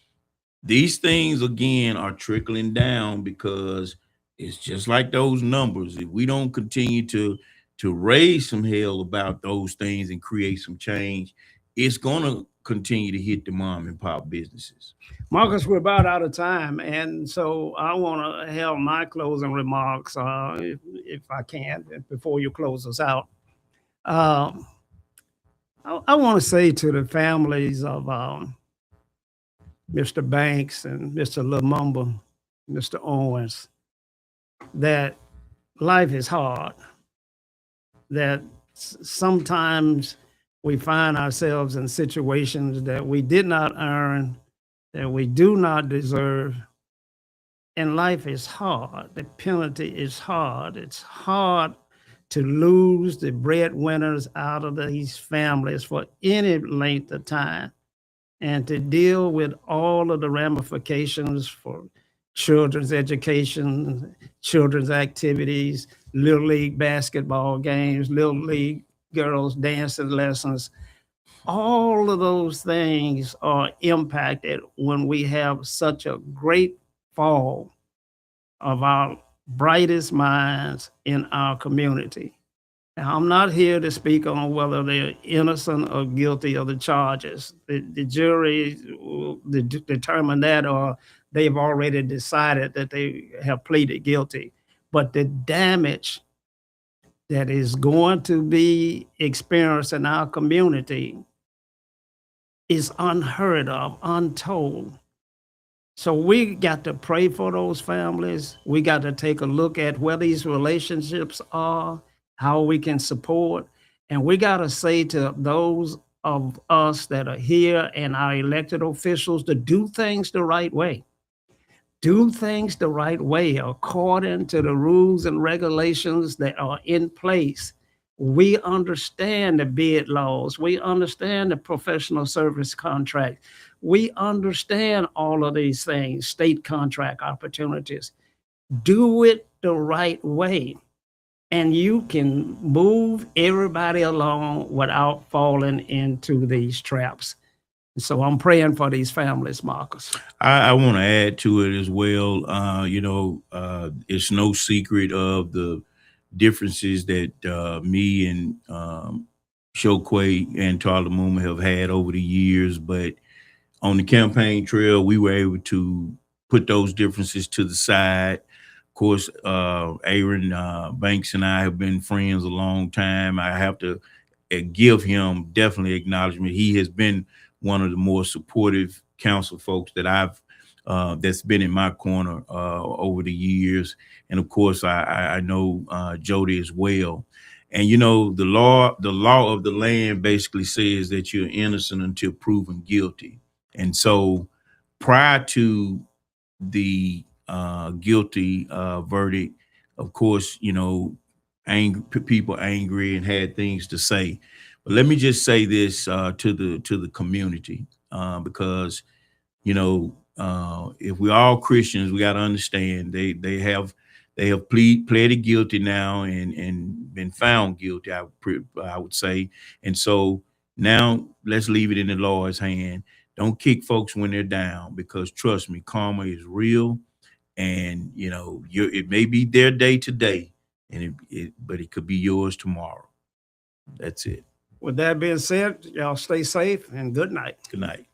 these things, again, are trickling down because it's just like those numbers. If we don't continue to raise some hell about those things and create some change, it's going to continue to hit the mom and pop businesses. Marcus, we're about out of time, and so I want to have my closing remarks, if I can, before you close us out. I want to say to the families of Mr. Banks and Mr. Lumumba, Mr. Owens, that life is hard, that sometimes we find ourselves in situations that we did not earn, that we do not deserve. And life is hard. The penalty is hard. It's hard to lose the breadwinners out of these families for any length of time, and to deal with all of the ramifications for children's education, children's activities, Little League basketball games, Little League girls dancing lessons. All of those things are impacted when we have such a great fall of our brightest minds in our community. Now, I'm not here to speak on whether they're innocent or guilty of the charges. The jury will determine that, or they've already decided that they have pleaded guilty. But the damage that is going to be experienced in our community is unheard of, untold. So we got to pray for those families. We got to take a look at where these relationships are, how we can support. And we got to say to those of us that are here and our elected officials to do things the right way. Do things the right way according to the rules and regulations that are in place. We understand the bid laws. We understand the professional service contract. We understand all of these things, state contract opportunities. Do it the right way, and you can move everybody along without falling into these traps. So I'm praying for these families, Marcus. I want to add to it as well. It's no secret of the differences that me and Shokwe and Talamuma have had over the years. But on the campaign trail, we were able to put those differences to the side. Of course, Aaron Banks and I have been friends a long time. I have to give him definitely acknowledgement. He has been one of the more supportive council folks that I've that's been in my corner over the years. And of course, I know Jody as well. And you know, the law of the land basically says that you're innocent until proven guilty. And so prior to the guilty verdict, of course, you know, people angry and had things to say. But let me just say this to the community, because you know, if we're all Christians, we got to understand they have pleaded guilty now and been found guilty. I would say, and so now let's leave it in the Lord's hand. Don't kick folks when they're down, because trust me, karma is real, and you know, it may be their day today, and but it could be yours tomorrow. That's it. With that being said, y'all stay safe and good night. Good night.